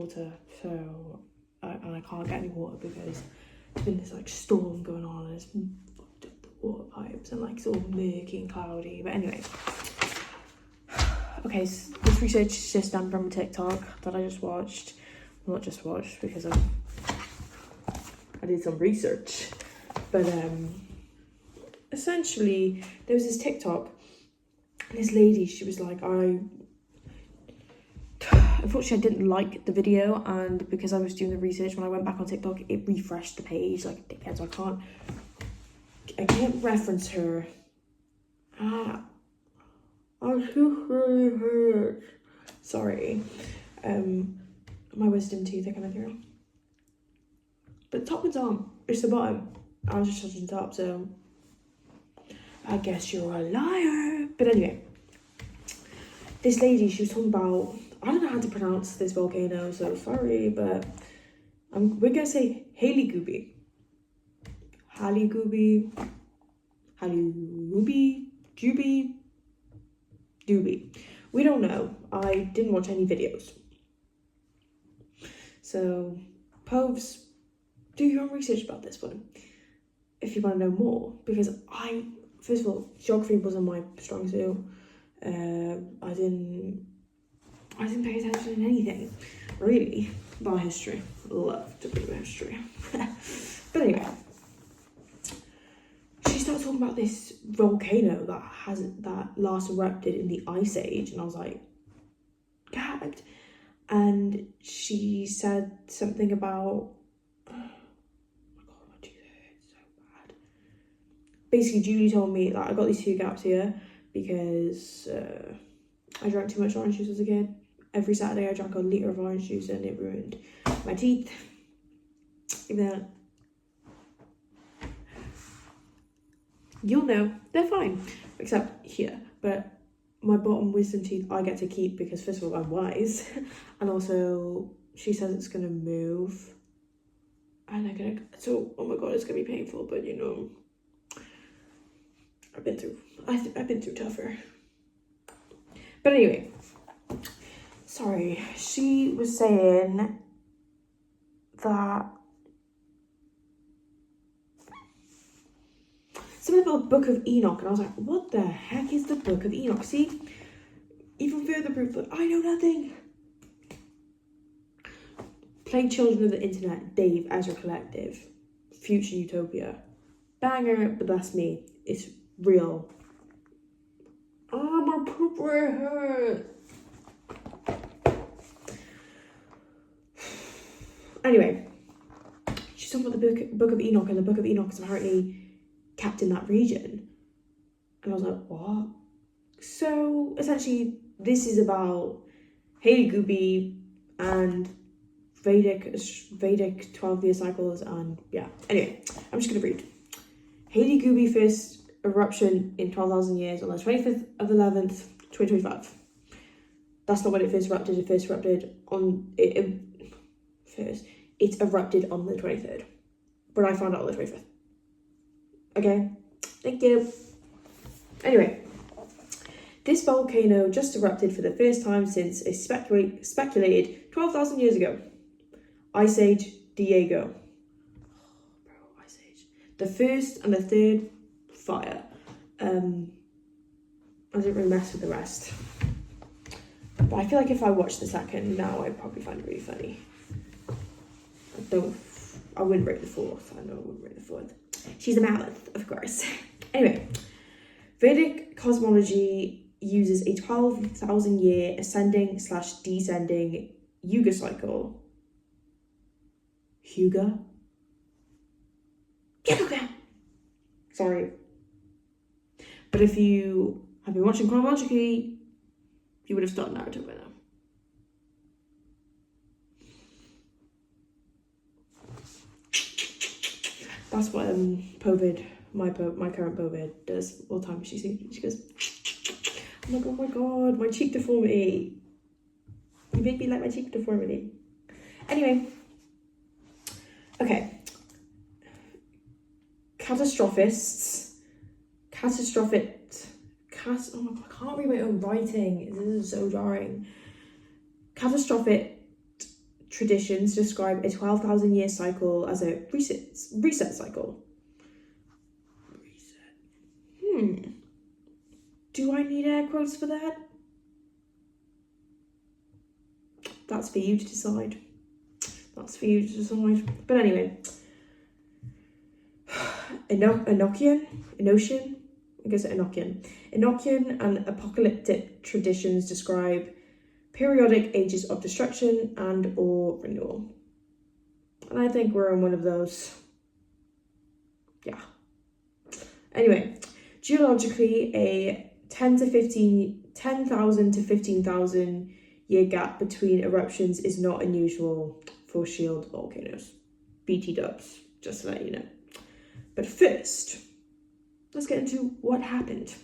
water, so and I can't get any water because there's been this like storm going on and it's fucked up the water pipes and like it's all murky and cloudy. But anyway, okay, so this research is just done from TikTok that I just watched. Well, not just watched because I did some research, but essentially there was this TikTok. This lady, she was like, unfortunately I didn't like the video, and because I was doing the research, when I went back on TikTok, it refreshed the page like a dickhead, so I can't reference her. I'm so hurt. Sorry. My wisdom teeth are coming through. But the top one's on, it's the bottom. I was just touching the top, so I guess you're a liar. But anyway, this lady, she was talking about, I don't know how to pronounce this volcano, so sorry, but we're gonna say Hayli Gubbi. Hayli Gubbi. Hayli Gubbi. Gubbi. We don't know. I didn't watch any videos. So, Povs, do your own research about this one if you want to know more, because first of all, geography wasn't my strong suit. I didn't pay attention to anything, really, about history. Love to read history. But anyway, she started talking about this volcano that last erupted in the Ice Age, and I was like, gagged. And she said something about, oh my god, my teeth hurt so bad. Basically, Julie told me that I got these 2 gaps here because I drank too much orange juice as a kid. Every Saturday I drank a litre of orange juice and it ruined my teeth. Even though, you'll know, they're fine. Except here. But my bottom wisdom teeth I get to keep because first of all I'm wise. And also she says it's going to move. And they're going to, so oh my god, it's going to be painful, but you know, I've been through tougher. But anyway, sorry, she was saying that something about the Book of Enoch, and I was like, what the heck is the Book of Enoch? See, even further proof that I know nothing. Playing Children of the Internet, Dave, Ezra Collective, Future Utopia, banger, but that's me. It's real. Oh, my poop hurt. Anyway, she's talking about the Book of Enoch, and the Book of Enoch is apparently kept in that region. And I was like, what? So essentially, this is about Hayli Gubbi and Vedic 12-year cycles, and yeah. Anyway, I'm just gonna read. Hayli Gubbi first eruption in 12,000 years on the 25th of the 11th, 2025. That's not when it first erupted. It first erupted on it erupted on the 23rd, but I found out on the 25th. Okay, thank you. Anyway, this volcano just erupted for the first time since a speculated 12,000 years ago. Ice Age, Diego. Oh, bro, Ice Age. The first and the third, fire. I didn't really mess with the rest. But I feel like if I watched the second now, I'd probably find it really funny. I wouldn't rate the fourth. I know I wouldn't rate the fourth. She's a mammoth, of course. Anyway, Vedic cosmology uses a 12,000 year ascending/descending Yuga cycle. Yuga? Sorry. But if you have been watching chronologically, you would have started Naruto by now. That's what my current Povid does all the time. She goes, I'm like, oh my god, my cheek deformity. You make me like my cheek deformity. Anyway. Okay. Catastrophists. Oh my god, I can't read my own writing. This is so jarring. Catastrophic traditions describe a 12,000 year cycle as a reset cycle. Do I need air quotes for that? That's for you to decide. That's for you to decide. But anyway, Enochian and apocalyptic traditions describe periodic ages of destruction and or renewal. And I think we're in one of those. Yeah. Anyway, geologically, a 10,000 to 15,000 year gap between eruptions is not unusual for shield volcanoes. BT dubs, just to let you know. But first, let's get into what happened.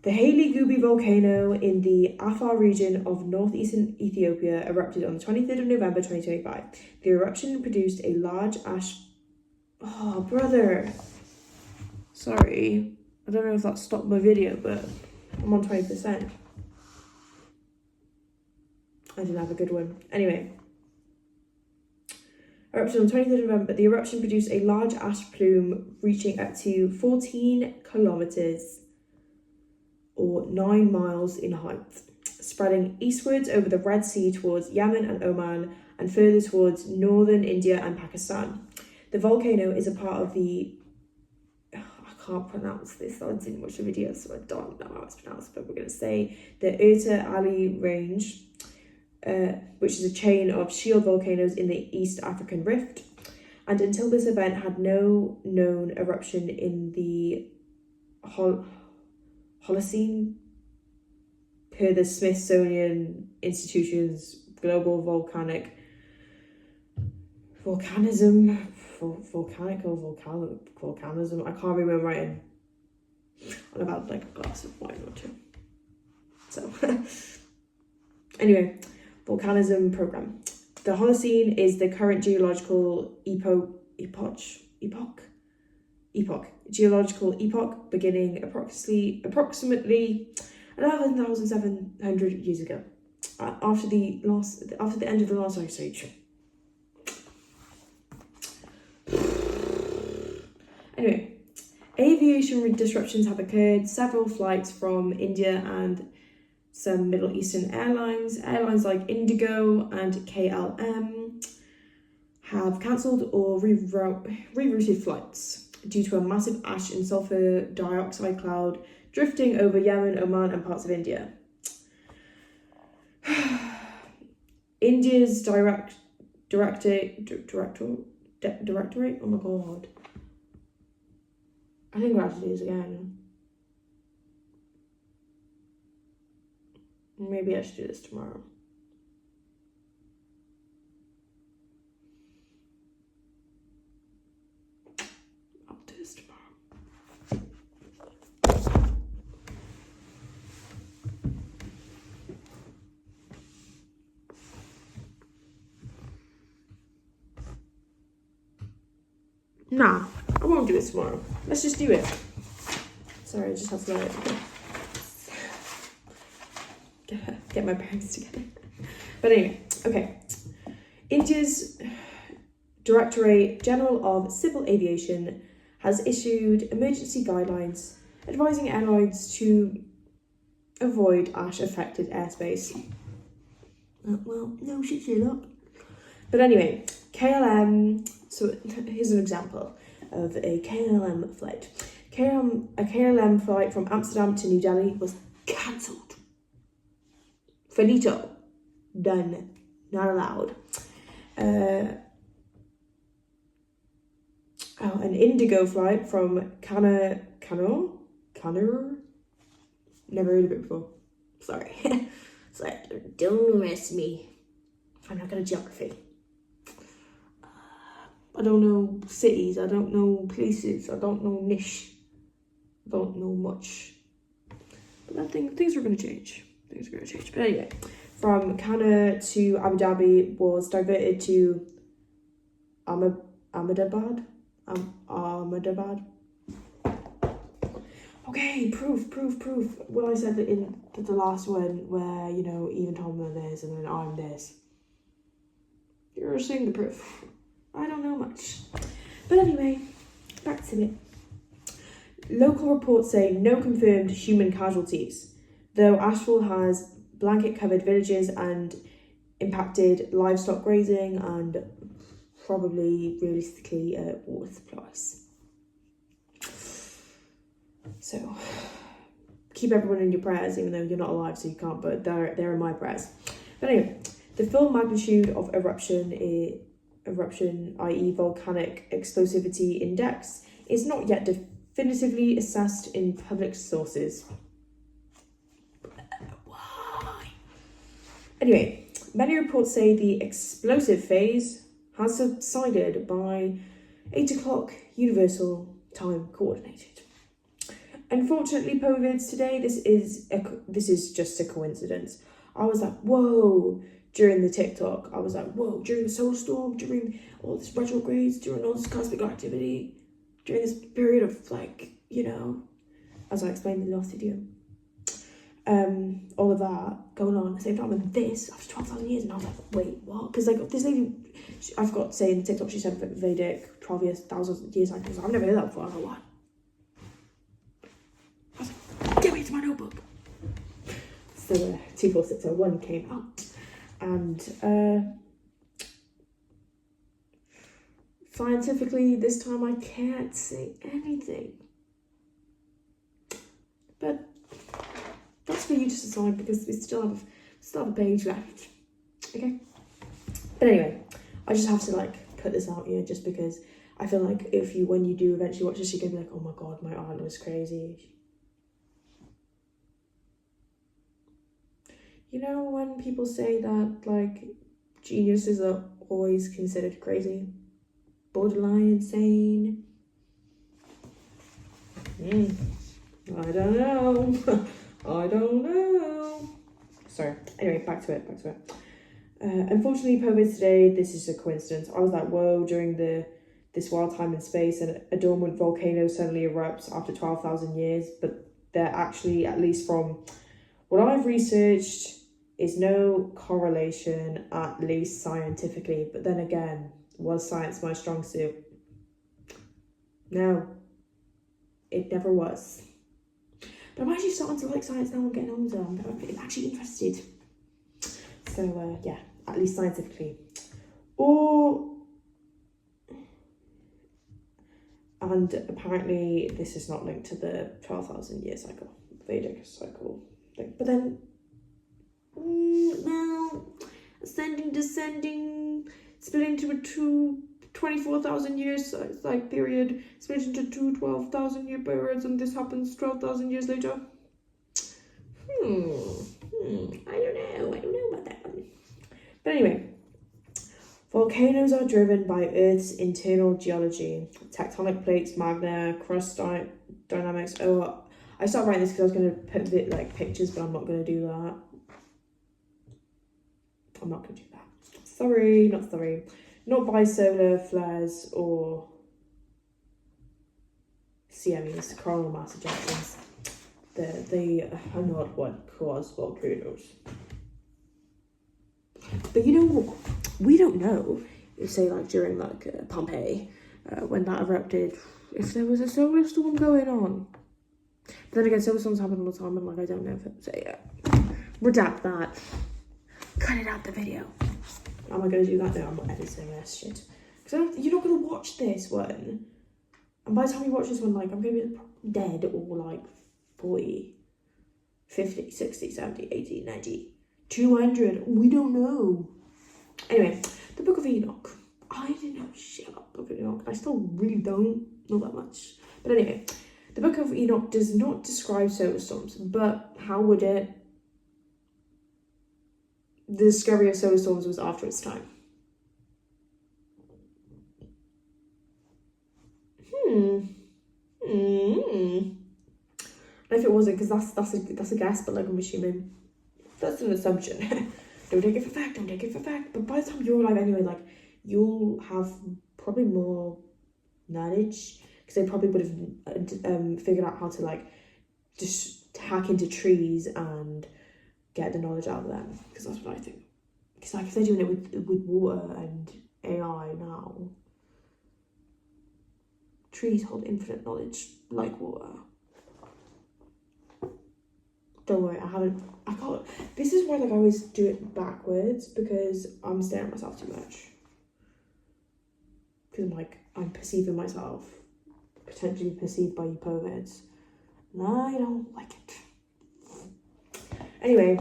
The Hayli Gubbi volcano in the Afar region of northeastern Ethiopia erupted on the 23rd of November 2025. The eruption produced a large ash... Oh, brother. Sorry. I don't know if that stopped my video, but I'm on 20%. I didn't have a good one. Anyway. Eruption on the 23rd of November. The eruption produced a large ash plume reaching up to 14 kilometres or 9 miles in height, spreading eastwards over the Red Sea towards Yemen and Oman and further towards northern India and Pakistan. The volcano is a part of the... I can't pronounce this. I didn't watch the video, so I don't know how it's pronounced, but we're going to say the Ali range, which is a chain of shield volcanoes in the East African Rift. And until this event had no known eruption in the Holocene, per the Smithsonian Institution's Global Volcanism, I can't remember writing. I'm about like a glass of wine or two. So, anyway, volcanism program. The Holocene is the current geological geological epoch beginning approximately 11,700 years ago. After the end of the last ice age. Anyway, aviation disruptions have occurred. Several flights from India and some Middle Eastern airlines like Indigo and KLM, have cancelled or rerouted flights due to a massive ash and sulfur dioxide cloud drifting over Yemen, Oman, and parts of India. India's directorate. Oh my god. I think we'll have to do this again. Maybe I should do this tomorrow. I'll do this tomorrow. Nah, I won't do it tomorrow. Let's just do it. Sorry, I just have to let it get my bearings together. But anyway, okay. India's Directorate General of Civil Aviation has issued emergency guidelines advising airlines to avoid ash-affected airspace. Well, no shit, look. But anyway, KLM. So here's an example of a KLM flight. A KLM flight from Amsterdam to New Delhi was cancelled. Finito. Done. Not allowed. An Indigo flight from Cannes. Never heard of it before. Sorry. Sorry. Don't arrest me. I'm not good at geography. I don't know cities. I don't know places. I don't know niche. I don't know much. But things are going to change. But anyway, from Cannes to Abu Dhabi was diverted to Ahmedabad. Okay, proof. Well, I said that in the last one where, you know, even Tom and this and then I'm this. You're seeing the proof. I don't know much. But anyway, back to it. Local reports say no confirmed human casualties, though ashfall has blanket-covered villages and impacted livestock grazing and probably, realistically, water supplies. So, keep everyone in your prayers, even though you're not alive, so you can't, but they're in my prayers. But anyway, the full magnitude of eruption, i.e. volcanic explosivity index, is not yet definitively assessed in public sources. Why? Anyway, many reports say the explosive phase has subsided by 8 o'clock Universal Time Coordinated. Unfortunately, POVIDs today, this is just a coincidence. I was like, whoa, during the TikTok. I was like, whoa, during the solar storm, during all this retrogrades, during all this cosmic activity, during this period of, like, you know, as I explained in the last video, all of that going on at the same time, and this after 12,000 years, and I was like, wait, what? Because like this lady, I forgot to say in the TikTok, she said Vedic 12,000 years cycles. I've never heard that before. I was like, what? I was like, get me to my notebook. So 24601 came out, and scientifically this time I can't say anything, but that's for you to decide, because we still have a page left. Okay, but anyway, I just have to like put this out here, just because I feel like when you do eventually watch this, you're gonna be like, oh my god, my aunt was crazy. You know when people say that like geniuses are always considered crazy, borderline insane? I don't know. I don't know. Sorry. Anyway, back to it. Unfortunately, POVID today, this is a coincidence. I was like, whoa, during this wild time in space, and a dormant volcano suddenly erupts after 12,000 years, but there actually, at least from what I've researched, is no correlation, at least scientifically. But then again, was science my strong suit? No, it never was. But I'm actually starting to like science now. I'm getting older. I'm actually interested. So yeah, at least scientifically. And apparently this is not linked to the 12,000 year cycle, Vedic cycle thing. But then, now, ascending, descending, split into a 24,000 years like period, split into 12,000 year periods, and this happens 12,000 years later. I don't know about that one. But anyway, volcanoes are driven by Earth's internal geology, tectonic plates, magma, crust dynamics. Oh, I started writing this because I was going to put a bit like pictures, but I'm not going to do that. Sorry, not sorry. Not by solar flares or CMEs, coronal mass ejections. They are not what cause volcanoes. But you know, we don't know, say like during like Pompeii, when that erupted, if there was a solar storm going on. But then again, solar storms happen all the time, and like I don't know if it, so yeah. Redact that. Cut it out the video. Am I going to do that? No, I'm not editing this shit. Because you're not going to watch this one. And by the time you watch this one, like, I'm going to be dead, or like 40, 50, 60, 70, 80, 90, 200. We don't know. Anyway, the Book of Enoch. I didn't know shit about the Book of Enoch. I still really don't know that much. But anyway, the Book of Enoch does not describe solar storms, but how would it? The discovery of solar storms was after its time. And if it wasn't, because that's a guess, but like I'm assuming that's an assumption. Don't take it for fact. But by the time you're alive anyway, like you'll have probably more knowledge, because they probably would have figured out how to like just hack into trees and get the knowledge out of them, because that's what I think. Because like if they're doing it with water and AI now, trees hold infinite knowledge like water. Don't worry, I can't. This is why like I always do it backwards, because I'm staring at myself too much. Because I'm perceiving myself, potentially perceived by you perverts, and I don't like it. Anyway,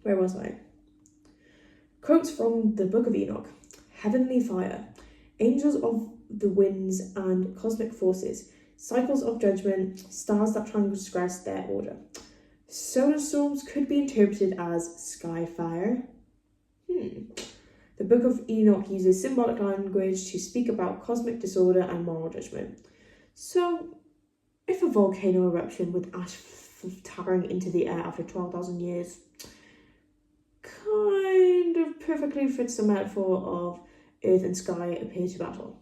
where was I? Quotes from the Book of Enoch. Heavenly fire, angels of the winds and cosmic forces, cycles of judgment, stars that transgress their order. Solar storms could be interpreted as sky fire. The Book of Enoch uses symbolic language to speak about cosmic disorder and moral judgment. So, if a volcano eruption with ash towering into the air after 12,000 years kind of perfectly fits the metaphor of earth and sky appear to battle.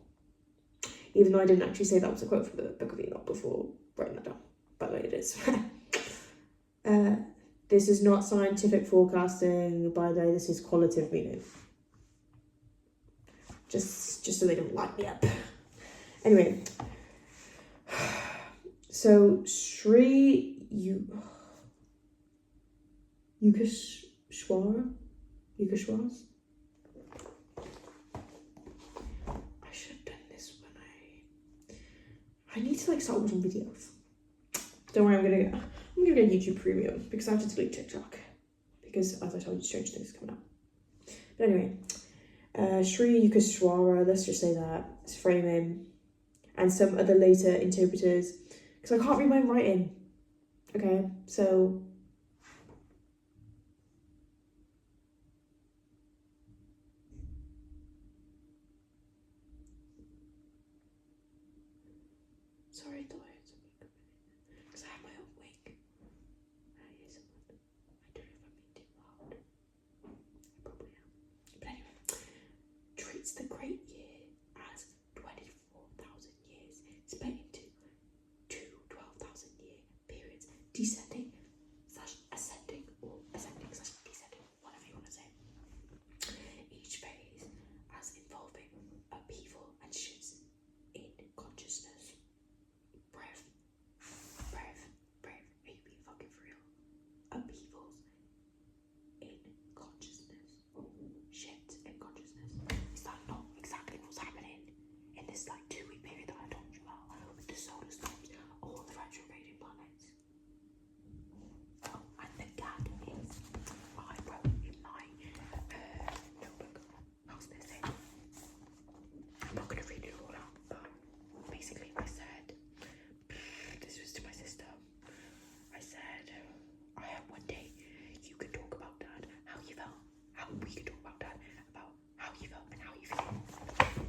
Even though I didn't actually say that was a quote from the Book of Enoch before writing that down. By the way, it is. This is not scientific forecasting, by the way, this is qualitative meaning. Just so they don't light me up. Anyway. So, Sri Yukeshwar? Yukeshwars? I should have done this when I need to start watching videos. Don't worry, I'm gonna get YouTube Premium because I have to delete TikTok. Because as I told you, strange things are coming up. But anyway, Sri Yukeshwara, let's just say that, is framing, and some other later interpreters, because I can't read my own writing. Okay, so sorry, because I have my own wig. I hear someone. I don't know if I'm being too loud. I probably am. But anyway, treats the great year as 24,000 years, split into two 12,000-year periods, descending / ascending, or ascending / descending, whatever you want to say. Each phase as involving upheaval and shifts in consciousness. Breath. Are you being fucking for real? Upheavals in consciousness. Shifts in consciousness. Is that not exactly what's happening in this 2-week period that I told you about with the solar storms, all the retrograding planets? Oh, and the gag is I wrote in my notebook. How's this it? I'm not going to read it all out, but basically I said, this was to my sister, I said, I hope one day you can talk about Dad, how you felt, how we can talk about Dad, about how you felt and how you feel.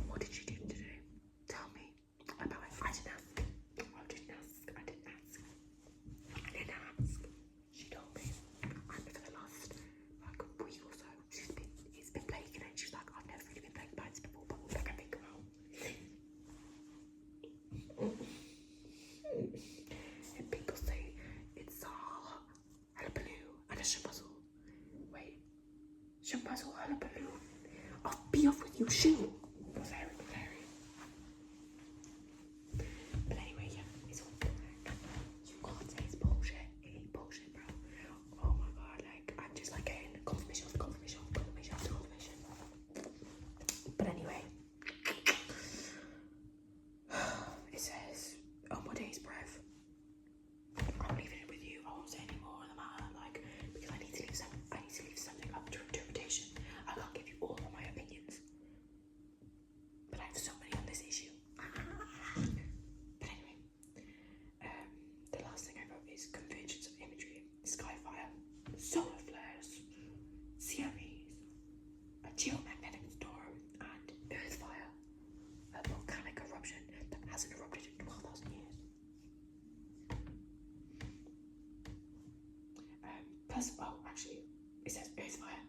What did you do today? Tell me about it. I didn't ask. She told me, and for the last week or so, it's been plaguing and she's like, I've never really been plagued by this before, but all I can think about. And people say it's hullabaloo and a shabuzzle. Wait, shabuzzle, hullabaloo. I'll be off with you, shoot. Very. But anyway, yeah, it's all. You can't say it's bullshit. It ain't bullshit, bro. Oh my god, I'm just getting confirmation. But anyway, it says, oh my days, breath. I'm leaving it with you. I won't say any more on the matter, because I need to leave something up to interpretation. I can't give you all of my opinions, but I have so many on this issue. But anyway, the last thing I wrote is convergence of imagery, sky fire, solar flares, CMEs, a geomagnetic storm, and earth fire, a volcanic eruption that hasn't erupted in 12,000 years. Plus, actually, it says earth fire